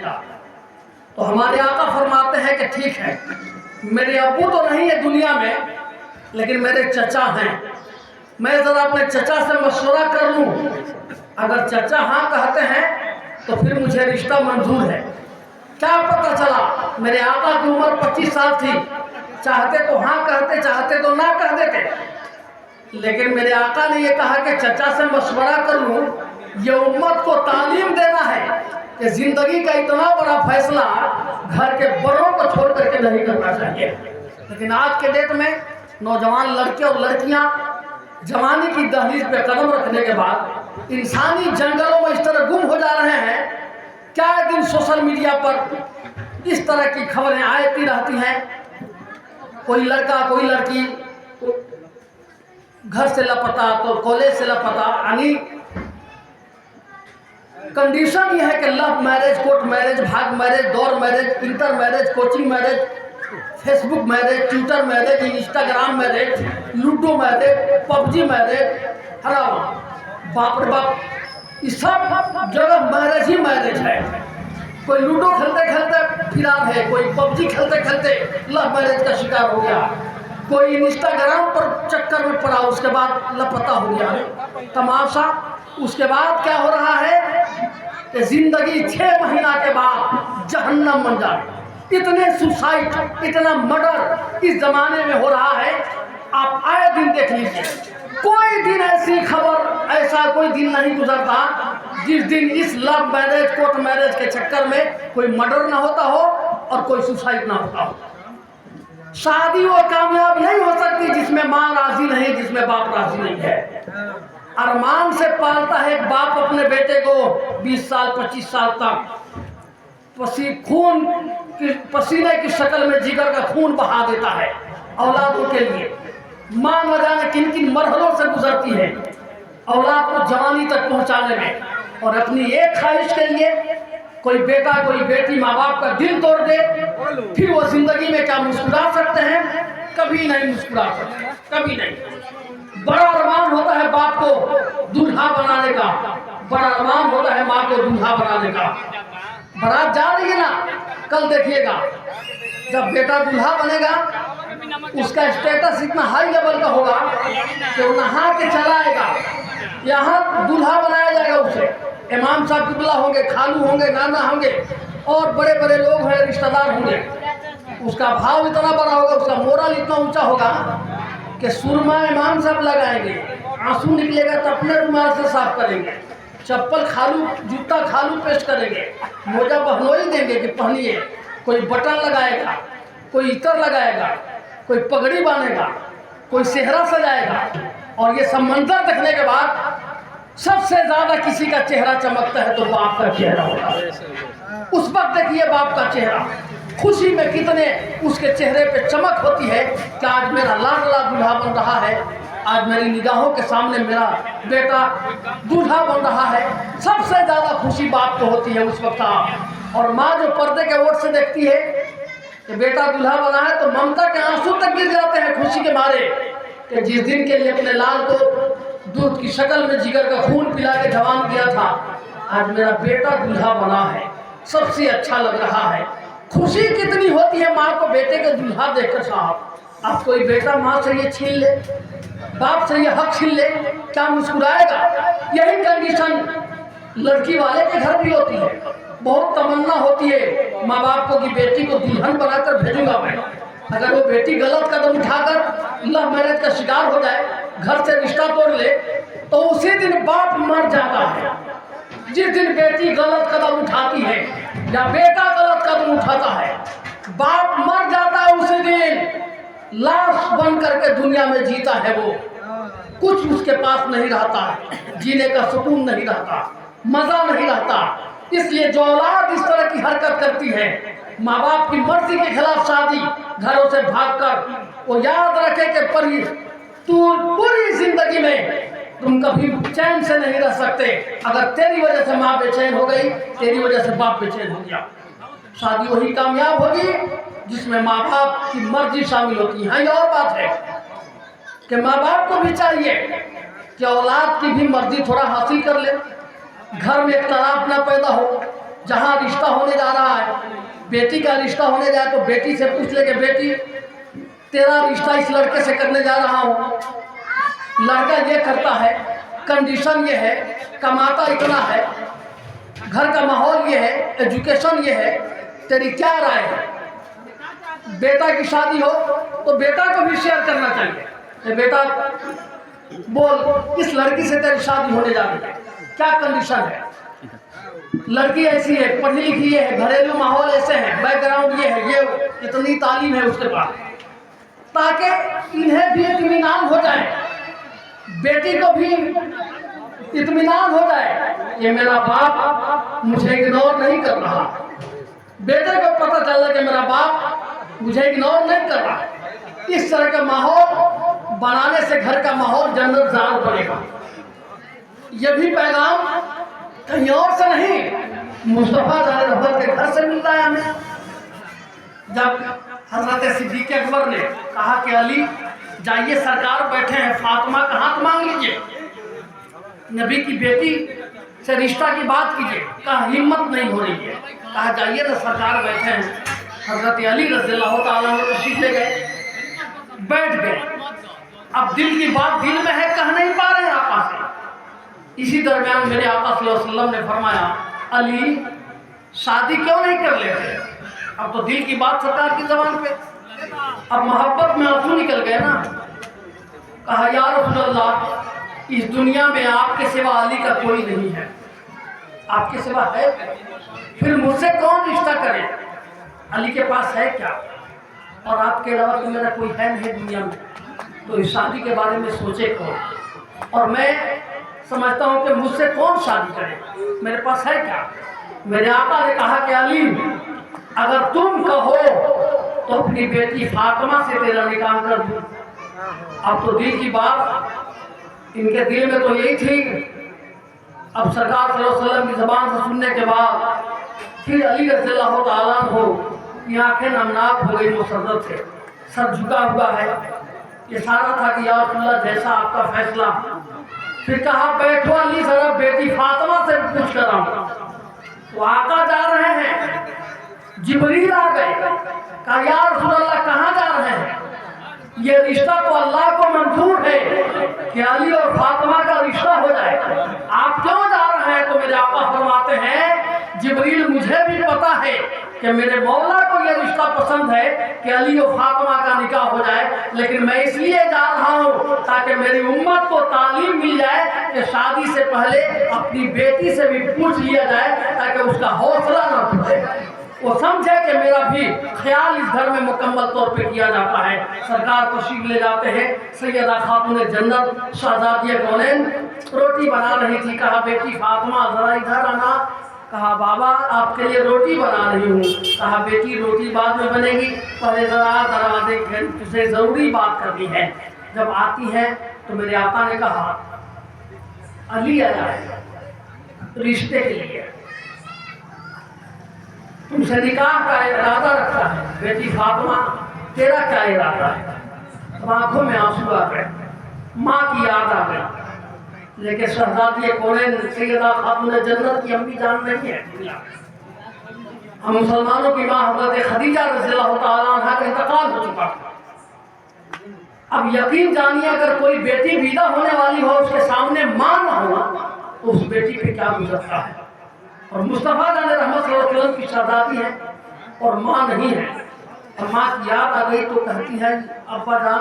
का। तो हमारे आका फरमाते हैं कि ठीक है, मेरे अबू तो नहीं है दुनिया में, लेकिन मेरे चचा हैं, मैं ज़रा अपने चचा से मशवरा कर लूँ। अगर चचा हाँ कहते हैं तो फिर मुझे रिश्ता मंजूर है। क्या पता चला मेरे आका की उम्र 25 साल थी, चाहते तो हाँ कहते, चाहते तो ना कह देते, लेकिन मेरे आका ने ये कहा कि चचा से मशवरा कर लूँ। ये उम्मत को तालीम देना है कि जिंदगी का इतना बड़ा फैसला घर के बड़ों को छोड़ करके नहीं करना चाहिए। लेकिन आज के डेट में नौजवान लड़के और लड़कियां जवानी की दहलीज पे कदम रखने के बाद इंसानी जंगलों में इस तरह गुम हो जा रहे हैं। क्या दिन सोशल मीडिया पर इस तरह की खबरें आती रहती हैं, कोई लड़का कोई लड़की घर से लापता तो कॉलेज से लापता। यानी कंडीशन ये है कि लव मैरिज, कोर्ट मैरिज, भाग मैरिज, दौर marriage, inter marriage, coaching marriage, Facebook marriage, Twitter marriage, Instagram marriage, ludo marriage, PUBG marriage, हराम बाप रे बाप, इस सब जगह मैरिज ही मैरिज है। कोई लूडो खेलते खेलते फिरार है, कोई पबजी खेलते खेलते लव मैरिज का शिकार हो गया, कोई इंस्टाग्राम पर चक्कर में पड़ा, उसके बाद लापता हो गया। तमाशा उसके बाद क्या हो रहा है कि जिंदगी 6 महीना के बाद जहन्नम बन जाए। इतने सुसाइड, इतना मर्डर इस जमाने में हो रहा है, आप आए दिन देख लीजिए। कोई दिन ऐसी खबर, ऐसा कोई दिन नहीं गुजरता जिस दिन इस लव मैरिज, कोर्ट मैरिज के चक्कर में कोई मर्डर ना होता हो और कोई सुसाइड ना होता हो। शादी वो कामयाब नहीं हो सकती जिसमें माँ राजी नहीं, जिसमें बाप राजी नहीं है। अरमान से पालता है एक बाप अपने बेटे को 20 साल 25 साल तक, पसीने की शक्ल में जिगर का खून बहा देता है औलादों के लिए। माँ न जाने किन किन मरहलों से गुजरती है औलाद को जवानी तक पहुंचाने में, और अपनी एक ख्वाहिश के लिए कोई बेटा कोई बेटी माँ बाप का दिल तोड़ दे, फिर वो जिंदगी में क्या मुस्कुरा सकते हैं? कभी नहीं मुस्कुरा सकते, कभी नहीं। बड़ा अरमान होता है बाप को दूल्हा बनाने का, बड़ा अरमान होता है माँ को दूल्हा बनाने का। बारात जा रही है ना, कल देखिएगा जब बेटा दूल्हा बनेगा उसका स्टेटस इतना हाई लेवल का होगा कि वो नहा के चला आएगा, यहाँ दूल्हा बनाया जाएगा उसे। इमाम साहब किबला होंगे, खालू होंगे, नाना होंगे और बड़े बड़े लोग हैं, रिश्तेदार होंगे। उसका भाव इतना बड़ा होगा, उसका मोरल इतना ऊंचा होगा कि सुरमा इमाम साहब लगाएंगे, आंसू निकलेगा तो अपने रुमाल से साफ करेंगे, चप्पल खालू, जूता खालू पेश करेंगे, मोजा बहनोई देंगे कि पहनिए। कोई बटन लगाएगा, कोई इतर लगाएगा, कोई पगड़ी बांधेगा, कोई सेहरा सजाएगा। और ये सब मंजर देखने के बाद सबसे ज्यादा किसी का चेहरा चमकता है तो बाप का चेहरा होता है। उस वक्त देखिए बाप का चेहरा, खुशी में कितने उसके चेहरे पे चमक होती है कि आज मेरा लाडला दूल्हा बन रहा है, आज मेरी निगाहों के सामने मेरा बेटा दूल्हा बन रहा है। सबसे ज्यादा खुशी बाप को होती है उस वक्त। और माँ जो पर्दे के ओर से देखती है कि बेटा दूल्हा बना है तो ममता के आंसू तक गिर जाते हैं खुशी के मारे कि जिस दिन के लिए अपने लाल को दूध की शक्ल में जिगर का खून पिला के जवान किया था, आज मेरा बेटा दूल्हा बना है, सबसे अच्छा लग रहा है। खुशी कितनी होती है माँ को बेटे के दूल्हा देखकर। साहब अब कोई बेटा माँ से ये छीन ले, बाप से ये हक छीन ले, क्या मुस्कुराएगा? यही कंडीशन लड़की वाले के घर भी होती है। बहुत तमन्ना होती है माँ बाप को कि बेटी को दुल्हन बनाकर भेजूंगा मैं। अगर वो बेटी गलत कदम उठाकर लव मैरिज का शिकार हो जाए, घर से रिश्ता तोड़ ले, तो उसी दिन बाप मर जाता है। जिस दिन बेटी गलत कदम उठाती है या बेटा गलत कदम उठाता है, बाप मर जाता है उसी दिन। लाश बन करके दुनिया में जीता है वो, कुछ उसके पास नहीं रहता, जीने का सुकून नहीं रहता, मजा नहीं रहता। इसलिए जो औलाद इस तरह की हरकत करती है, माँ बाप की मर्जी के खिलाफ शादी, घरों से भागकर, वो याद रखे कि पूरी जिंदगी में तुम कभी चैन से नहीं रह सकते। अगर तेरी वजह से माँ बेचैन हो गई, तेरी वजह से बाप बेचैन हो गया। शादी वही कामयाब होगी जिसमें माँ बाप की मर्जी शामिल होती है। ये और बात है कि माँ बाप को भी चाहिए कि औलाद की भी मर्जी थोड़ा हासिल कर ले, घर में एक तनाव न पैदा हो। जहाँ रिश्ता होने जा रहा बेटी का रिश्ता होने जाए तो बेटी से पूछ ले कि बेटी तेरा रिश्ता इस लड़के से करने जा रहा हूँ, लड़का ये करता है, कंडीशन ये है, कमाता इतना है, घर का माहौल ये है, एजुकेशन ये है, तेरी क्या राय है? बेटा की शादी हो तो बेटा को भी शेयर करना चाहिए कि बेटा बोल इस लड़की से तेरी शादी होने जा रही है, क्या कंडीशन है, लड़की ऐसी है, पढ़ी लिखी है, घरेलू माहौल ऐसे है, बैकग्राउंड ये है, ये इतनी तालीम है उसके पास, ताकि इन्हें भी इत्मीनान हो जाए, बेटी को भी इत्मीनान हो जाए ये मेरा बाप मुझे इग्नोर नहीं कर रहा, बेटे को पता चल कि मेरा बाप मुझे इग्नोर नहीं कर रहा। इस तरह का माहौल बनाने से घर का माहौल जन्नत ज़ार बनेगा। यह भी पैगाम कहीं और से नहीं, मुस्तफ़ा रहमत के घर से मिलता है हमें। जब हजरत सिद्दीक़ अकबर ने कहा कि अली जाइए सरकार बैठे हैं, फातिमा का हाथ मांग लीजिए, नबी की बेटी से रिश्ता की बात कीजिए, कहा हिम्मत नहीं हो रही है, कहा जाइए ना सरकार बैठे हैं। हजरत अली रज़ियल्लाहु ताला अन्हु तशरीफ ले गए, बैठ गए। अब दिल की बात दिल में है, कह नहीं पा रहे हैं आका से। इसी दरमियान मेरे आका सल्लल्लाहु अलैहि वसल्लम ने फरमाया अली शादी क्यों नहीं कर लेते? अब तो दिल की बात सरकार की जबान पे, अब मोहब्बत में आंसू निकल गए ना। कहा या रसूल अल्लाह इस दुनिया में आपके सिवा अली का कोई नहीं है, आपके सिवा है, फिर मुझसे कौन रिश्ता करे? अली के पास है क्या? और आपके अलावा तो मेरा कोई है नहीं दुनिया में, तो इस शादी के बारे में सोचे कौन? और मैं समझता हूँ कि मुझसे कौन शादी करे, मेरे पास है क्या? मेरे आका ने कहा कि अली अगर तुम कहो तो अपनी बेटी फातिमा से तेरा निकाह कर दूं। अब तो दिल की बात इनके दिल में तो यही थी। अब सरकार सल्लल्लाहु अलैहि वसल्लम की ज़बान से सुनने के बाद फिर अली रज़ियल्लाहु ताला अन्हु की आंखें नमनाक हो गई, मुसर्रत से सर झुका हुआ है, इशारा था कि या रसूलल्लाह जैसा आपका फैसला। फिर कहा बैठो अली जरा बेटी फातिमा से पूछ कर आऊं। तो आका जा रहे हैं, जिब्रील आ गए, कहा या रसूलल्लाह कहाँ जा रहे हैं? ये रिश्ता तो अल्लाह को मंजूर है कि अली और फातिमा का रिश्ता हो जाए, आप क्यों जा रहे हैं? तो मेरे आका फरमाते हैं जिब्रील मुझे भी पता है कि मेरे मौला को यह रिश्ता पसंद है कि अली और फातिमा का निकाह हो जाए, लेकिन मैं इसलिए जा रहा हूँ ताकि मेरी उम्मत को तालीम मिल जाए कि शादी से पहले अपनी बेटी से भी पूछ लिया जाए ताकि उसका हौसला न टूटे, वो समझे कि मेरा भी ख्याल इस घर में मुकम्मल तौर पे किया जाता है। सरकार तशरीफ ले जाते हैं, सैयदा खातून जन्नत शहजादी कौनैन रोटी बना रही थी। कहा बेटी फातिमा जरा इधर आना। कहा बाबा आपके लिए रोटी बना रही हूँ। कहा बेटी रोटी बाद में बनेगी, पहले जरा दरवाजे तुझसे ज़रूरी बात करनी है। जब आती है तो मेरे आका ने कहा अली आया है रिश्ते के लिए, तुमसे निकाह का इरादा रखता है। बेटी फातिमा तेरा क्या इरादा है? अब आंखों में आंसू आ गए, माँ की याद आ गई, लेकिन शहजादी कौनैन सैयदा खातून जन्नत की अम्मी जान नहीं है। हम मुसलमानों की माँ हज़रत खदीजा रज़ियल्लाहु ताला अन्हा का इंतकाल हो चुका था। अब यकीन जानिए अगर कोई बेटी विदा होने वाली हो, उसके सामने माँ न हो तो उस बेटी पे क्या गुजरता है। और मुस्तफ़ा जान रहमत सल्लल्लाहु अलैहि वसल्लम की शहजादी है और माँ नहीं है, और माँ की याद आ गई तो कहती है अब्बा जान